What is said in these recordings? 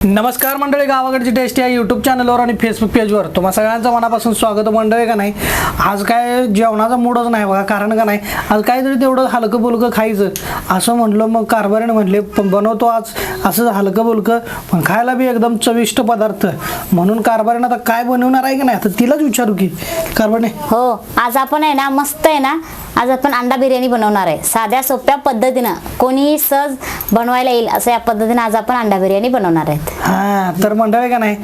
नमस्कार मंडळी, गावाकडची टेस्ट या यूट्यूब चॅनलवर आणि फेसबुक पेजवर तुम्हा सगळ्यांचं मनापासून स्वागत मंडळी. का नाही, आज काय जेवणाचा मूडच नाही बघा. कारण का नाही, आज काहीतरी तेवढं हलकं बुलकं खायचं असं म्हटलं. मग कारभारीने म्हटले बनवतो आज असं हलकं बुलकं, पण खायला बी एकदम चविष्ट पदार्थ. म्हणून कारभारीने आता काय बनवणार आहे की नाही, आता तिलाच विचारू की कारभारीने. हो, आज आपण आहे ना, मस्त आहे ना, आज आपण अंडा बिर्याणी बनवणार आहे. साध्या सोप्या पद्धतीनं, कोणीही सहज बनवायला येईल असं या पद्धतीने आज आपण अंडा बिर्याणी बनवणार आहेत. हा, तर मंडळी का नाही,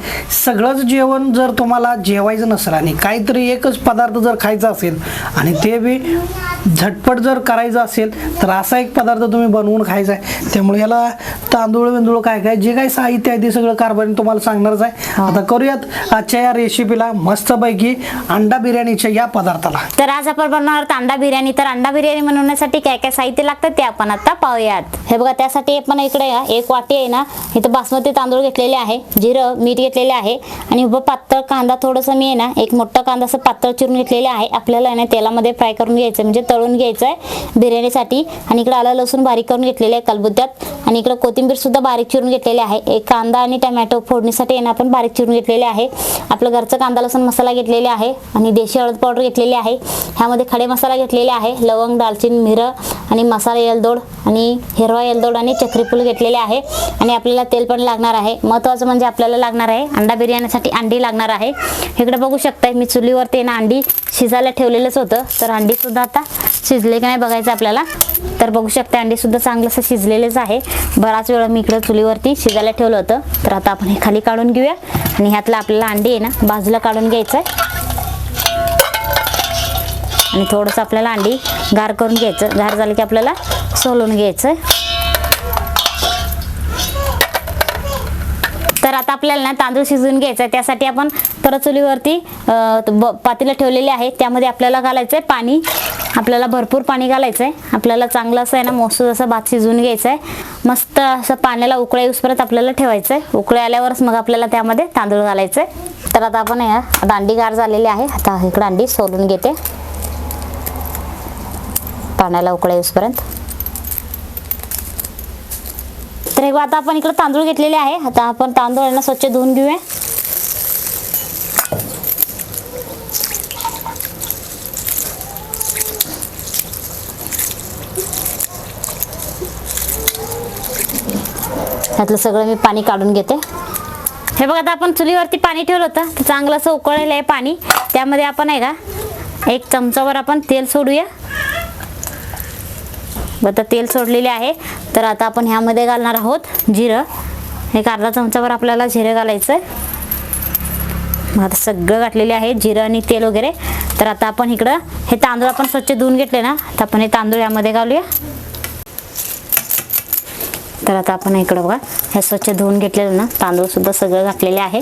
सगळंच जेवण जर तुम्हाला जेवायचं नसेल आणि काहीतरी एकच पदार्थ जर खायचा असेल आणि ते बी झटपट जर करायचं असेल तर असा एक पदार्थ तुम्ही बनवून खायचा आहे. त्यामुळे याला तांदूळ बिंदूळ काय काय जे काही साहित्य आहे ते सगळं कारभारीने तुम्हाला सांगणारच आहे. आता करूयात आजच्या या रेसिपीला मस्तपैकी अंडा बिर्याणीच्या या पदार्थाला. तर आज आपण बनवणार आहोत अंडा बिर्याणी. तर अंडा बिर्याणी बनवण्यासाठी काय काय साहित्य लागतं ते आपण आता पाहूयात. हे बघा, त्यासाठी आपण इकडे एक वाटी आहे ना, इथं बासमती तांदूळ घेतलेले आहे, जिरं मीठ घेतलेले आहे आणि उभं पातळ कांदा थोडंसं मी आहे ना, एक मोठा कांदा असं पातळ चिरून घेतलेला आहे. आपल्याला आहे ना तेलामध्ये फ्राय करून घ्यायचं, म्हणजे तळून घ्यायचं आहे बिर्याणीसाठी. आणि इकडे आलं लसूण बारीक करून घेतलेले आहे कलबुत्यात, आणि इकडे कोथिंबीर सुद्धा बारीक चिरून घेतलेले आहे. एक कांदा आणि टोमॅटो फोडणीसाठी आहे ना आपण बारीक चिरून घेतलेले आहे. आपलं घरचं कांदा लसूण मसाला घेतलेले आहे आणि देशी हळद पावडर घेतलेली आहे. ह्यामध्ये खडे मसाला घेतलेले आहे, लवंग, दालचिनी, मिरं आणि मसाला एलदोड आणि हिरवा एलदोड आणि चक्रीफूल घेतलेले आहे. आणि आपल्याला तेल पण लागणार आहे. महत्त्वाचं म्हणजे आपल्याला लागणार आहे अंडा बिर्याणीसाठी अंडी लागणार आहे. इकडे बघू शकताय मी चुलीवरती ना अंडी शिजायला ठेवलेलंच होतं. तर अंडी सुद्धा आता शिजले का नाही बघायचं आपल्याला. तर बघू शकता अंडी सुद्धा चांगलंसं शिजलेलंच आहे. बराच वेळ मी इकडे चुलीवरती शिजायला ठेवलं होतं. तर आता आपण हे खाली काढून घेऊया आणि ह्यातलं आपल्याला अंडी आहे ना बाजूला काढून घ्यायचं आहे आणि थोडंसं आपल्याला अंडी गार करून घ्यायचं. गार झालं की आपल्याला सोलून घ्यायचं. तर आता आपल्याला ना तांदूळ शिजवून घ्यायचं आहे. त्यासाठी आपण परत चुलीवरती पातेलं ठेवलेले आहे. त्यामध्ये आपल्याला घालायचं आहे पाणी. आपल्याला भरपूर पाणी घालायचं आहे. आपल्याला चांगलं असं आहे ना मस्त असं भात शिजवून घ्यायचं आहे. मस्त असं पाण्याला उकळी येऊसपर्यंत आपल्याला ठेवायचं आहे. उकळी आल्यावरच मग आपल्याला त्यामध्ये तांदूळ घालायचं आहे. तर आता आपण आता अंडी गार झालेली आहे. आता इकडे अंडी सोलून घेते पाण्याला उकळी येऊसपर्यंत. तर एक आता आपण इकडे तांदूळ घेतलेले आहे. आता आपण तांदूळ स्वच्छ धुवून घेऊया. त्यातलं सगळं मी पाणी काढून घेते. हे बघा, आता आपण चुलीवरती पाणी ठेवलं होतं, ते चांगलं असं उकळलेलं आहे पाणी. त्यामध्ये आपण आहे का एक चमचावर आपण तेल सोडूया. आता तेल सोडलेले आहे. तर आता आपण ह्यामध्ये घालणार आहोत जिरं. एक अर्धा चमचावर आपल्याला जिरं घालायचं आहे. आता सगळं घातलेले आहे जिरं आणि तेल वगैरे. तर आता आपण इकडं हे तांदूळ आपण स्वच्छ धुवून घेतले ना, तर आपण हे तांदूळ यामध्ये घालूया. तर आता आपण इकडं बघा हे स्वच्छ धुवून घेतलेलं ना तांदूळ सुद्धा सगळं घातलेले आहे.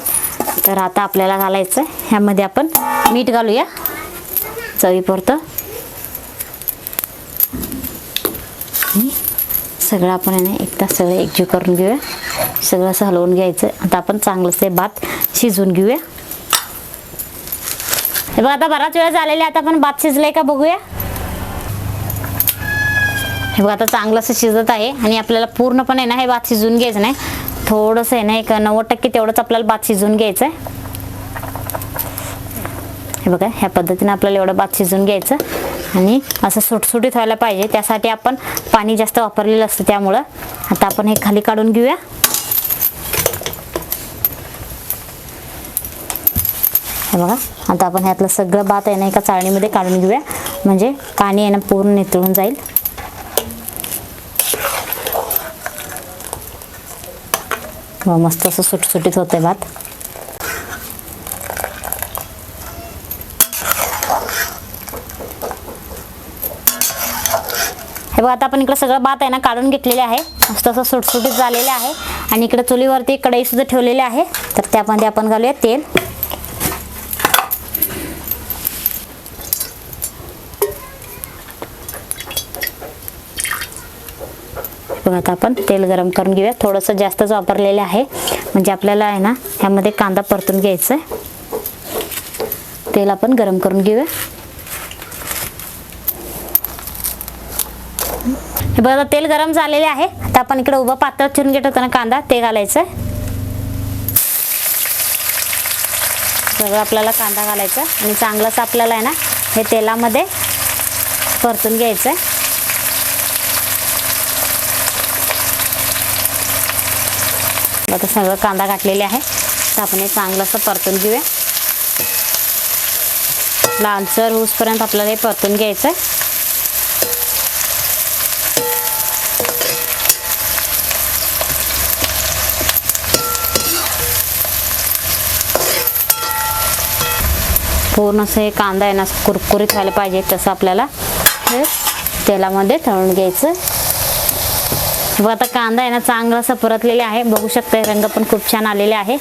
तर आता आपल्याला घालायचं आहे ह्यामध्ये आपण मीठ घालूया चवीपुरतं. सगळं आपण एकदा सगळं एकजीव करून घेऊया. सगळं असं हलवून घ्यायचं. आता आपण चांगलंच भात शिजवून घेऊया. हे बघा, आता बराच वेळ झालेला. आता आपण भात शिजलंय का बघूया. हे बघा, आता चांगलं असं शिजत आहे आणि आपल्याला पूर्णपणे ना हे भात शिजवून घ्यायचं नाही. थोडंसं आहे ना एक 90% तेवढंच आपल्याला भात शिजवून घ्यायचं आहे. हे बघा, ह्या पद्धतीने आपल्याला एवढं भात शिजवून घ्यायचं आणि असं सुटसुटीत व्हायला पाहिजे. त्यासाठी आपण पाणी जास्त वापरलेलं असतं. त्यामुळं आता आपण हे खाली काढून घेऊया. हे बघा, आता आपण ह्यातलं सगळं भात आहे ना एका चाळणीमध्ये काढून घेऊया, म्हणजे पाणी आहे ना पूर्ण नितळून जाईल. मस्त असं सुटसुटीत होतंय भात. हे बघा, आता आपण इकडे सगळं भात आहे ना काढून घेतलेले आहे. मस्त असं सुटसुटीत झालेलं आहे. आणि इकडे चुलीवरती कढई सुद्धा ठेवलेली आहे. तर त्यामध्ये आपण घालूया तेल. बघा, आता आपण तेल गरम करून घेऊया. थोडंसं जास्तच वापरलेलं आहे, म्हणजे आपल्याला आहे ना ह्यामध्ये कांदा परतून घ्यायचा आहे. तेल आपण गरम करून घेऊया. हे बघा, तेल गरम झालेले आहे. आता आपण इकडे उभा पातळ चिरून घेत होतो ना कांदा, ते घालायचं आहे. सगळं आपल्याला कांदा घालायचा आणि चांगलंच आपल्याला आहे ना हे तेलामध्ये परतून घ्यायचं आहे. आता सगळं कांदा घातलेले आहे तर आपण हे चांगलं असं परतून घेऊया. लालसर होईपर्यंत आपल्याला हे परतून घ्यायचं आहे. पूर्ण असं हे कांदा आहे ना कुरकुरीत व्हायला पाहिजे तसं आपल्याला हे तेलामध्ये तळून घ्यायचं. बघा आता कांदा आहे ना चांगला असा परतलेला आहे, बघू शकता रंग पण खूप छान आलेले आहे.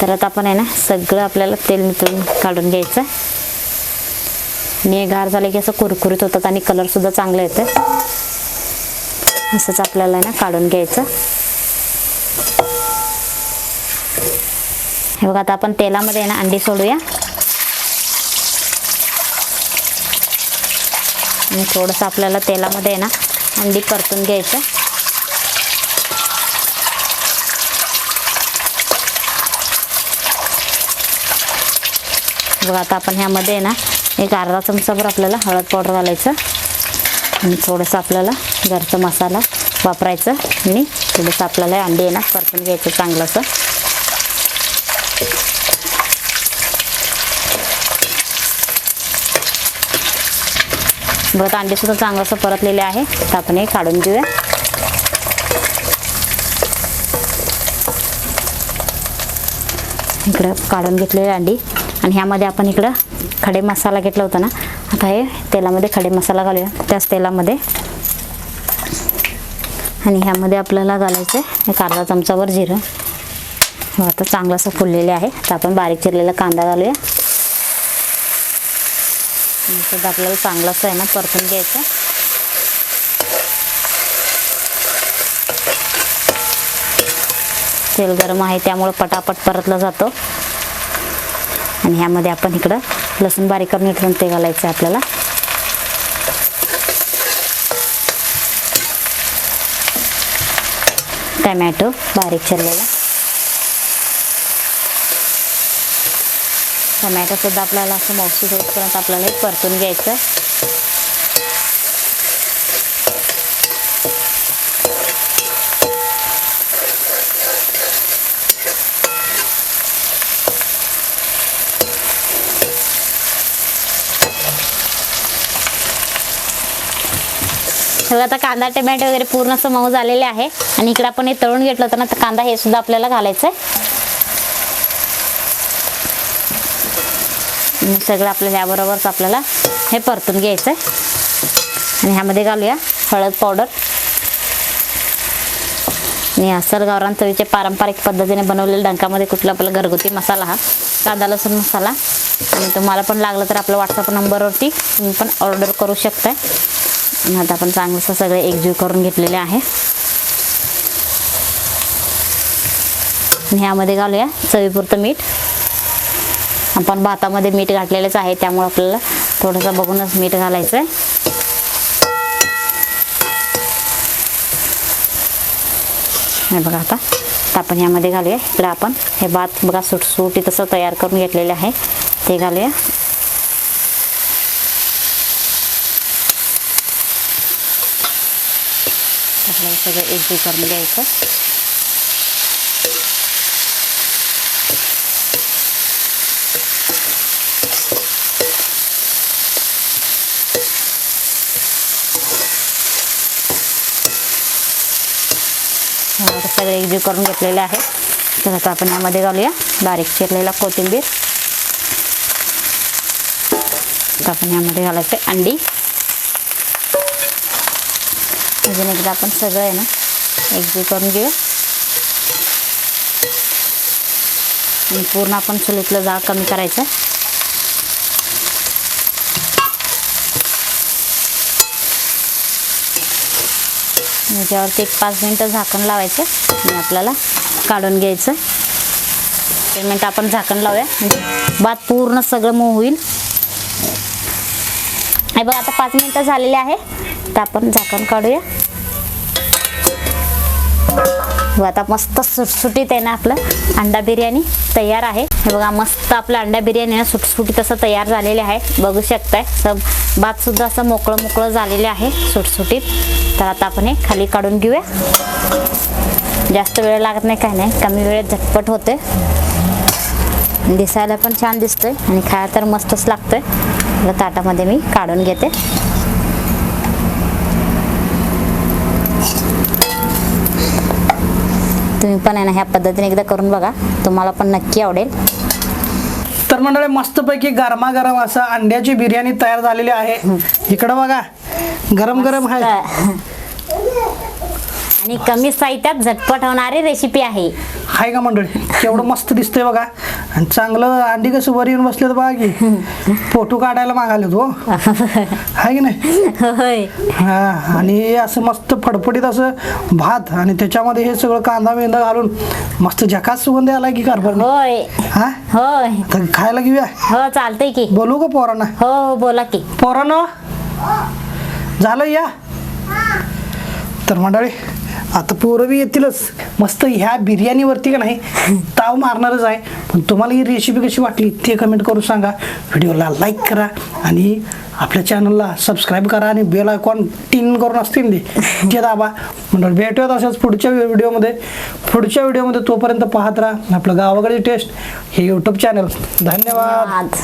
तर आता आपण आहे ना सगळं आपल्याला तेल निथळून काढून घ्यायचं आणि गार झाले की असं कुरकुरीत होतात आणि कलर सुद्धा चांगला येतं. असंच आपल्याला आहे ना काढून घ्यायचं. हे बघा आता आपण तेलामध्ये आहे ना अंडी सोडूया आणि थोडंसं आपल्याला तेलामध्ये आहे ना अंडी परतून घ्यायचं. बघा आता आपण ह्यामध्ये आहे ना एक अर्धा चमचाभर आपल्याला हळद पावडर घालायचं आणि थोडंसं आपल्याला घरचा मसाला वापरायचं आणि थोडंसं आपल्याला अंडी आहे ना परतून घ्यायचं चांगलं असं. बघा अंडी सुद्धा चांगलं असं परतलेले आहे तर आपण हे काढून घेऊया. इकडं काढून घेतलेली अंडी आणि ह्यामध्ये आपण इकडं खडे मसाला घेतला होता ना, आता हे तेलामध्ये खडे मसाला घालूया त्याच तेलामध्ये. आणि ह्यामध्ये आपल्याला घालायचं आहे एक अर्धा चमचाभर जिरं. आता चांगलं असं फुललेले आहे तर आपण बारीक चिरलेला कांदा घालूया. सुद्धा आपल्याला चांगलं असं आहे ना परतून घ्यायचं. तेल गरम आहे त्यामुळे पटापट परतलं जातो. आणि ह्यामध्ये आपण इकडं लसूण बारीक करून ठेवून ते घालायचं आहे आपल्याला. टमॅटो बारीक चिरलेला. टमॅटो सुद्धा आपल्याला असं मौसूद होईपर्यंत आपल्याला हे परतून घ्यायचं. सगळं आता कांदा टमॅटो वगैरे पूर्ण असं मऊ झालेले आहे आणि इकडे आपण हे तळून घेतलं होतं ना तर कांदा हे सुद्धा आपल्याला घालायचं आहे. सगळं आपल्याला ह्याबरोबरच आपल्याला हे परतून घ्यायचं आहे. आणि ह्यामध्ये घालूया हळद पावडर आणि अस्सल गावरान चवीचे पारंपरिक पद्धतीने बनवलेल्या डंकामध्ये कुठला आपला घरगुती मसाला हा कांदा लसूण मसाला. आणि तुम्हाला पण लागलं तर आपल्या व्हॉट्सअप नंबरवरती तुम्ही पण ऑर्डर करू शकताय. आणि आता आपण चांगलंसं सगळे एकजीव करून घेतलेले आहे. आणि ह्यामध्ये घालूया चवीपुरतं मीठ. आपण भातामध्ये मीठ घातलेलंच आहे त्यामुळे आपल्याला थोडंसं बघूनच मीठ घालायचं आहे. हे बघा आता आपण ह्यामध्ये घालूया. इकडे आपण हे भात बघा सुटसुटी तसं तयार करून घेतलेलं आहे ते घालूया. आपल्याला सगळं एकजीव करून घ्यायचं. सगळे एकजीव करून घेतलेले आहे. तर आता आपण यामध्ये घालूया बारीक चिरलेला कोथिंबीर. तर आपण यामध्ये घालायचे अंडी. अजून एकदा आपण सगळं आहे ना एकजीव करून घेऊया. आणि पूर्ण आपण चुलीतलं जाळ कमी करायचं. याच्यावरती 1-5 मिनटं झाकण लावायचं आणि आपल्याला काढून घ्यायचं. 1 मिनटं आपण झाकण लावूया म्हणजे भात पूर्ण सगळं मऊ होईल. हे बघा आता 5 मिनटं झालेले आहे तर आपण झाकण काढूया. आता मस्त सुटसुटीत आहे ना आपलं अंडा बिर्याणी तयार आहे. हे बघा मस्त आपलं अंडा बिर्याणी ना सुटसुटीत असं तयार झालेले आहे, बघू शकताय. भात सुद्धा असं मोकळं मोकळं झालेले आहे सुटसुटीत. तर आता आपण हे खाली काढून घेऊया. जास्त वेळ लागत नाही, काय नाही, कमी वेळेत झटपट होते. दिसायला पण छान दिसतोय आणि खायला तर मस्तच लागतोय. आता ताटामध्ये मी काढून घेते. तुम्ही पण आहे ना ह्या पद्धतीने एकदा करून बघा, तुम्हाला पण नक्की आवडेल. तर मंडळी मस्तपैकी गरमागरम असं अंड्याची बिर्याणी तयार झालेली आहे. इकडं बघा गरम गरम आहे आणि कमी साहित्यात झटपट होणारी रेसिपी आहे. हाय का मंडळी, केवढं मस्त दिसतंय बघा. आणि चांगलं अंडी कसं वर येऊन बसले तर बघा की फोटो काढायला मागाले तो हाय की नाही. होय. हा, आणि असं मस्त फडफडीत असं भात आणि त्याच्यामध्ये हे सगळं कांदा बिंदा घालून मस्त झकास सुगंध आला की कारभार. होय. हा, होय. तर खायला घेऊया. हो चालतंय की. बोलू का पोरांना? हो हो बोला की. पोरांनो झालं या. तर मंडळी आता पोरं बी येतीलच. मस्त ह्या बिर्याणीवरती का नाही ताव मारणारच आहे. पण तुम्हाला ही रेसिपी कशी वाटली ते कमेंट करून सांगा. व्हिडिओला लाईक करा आणि आपल्या चॅनलला सबस्क्राईब करा आणि बेल आयकॉन टिन करून असतील ते दाबा. मंडळी भेटूयात अशाच पुढच्या व्हिडिओमध्ये. तोपर्यंत पाहत राहा आपलं गावाकडे टेस्ट हे यूट्यूब चॅनल. धन्यवाद.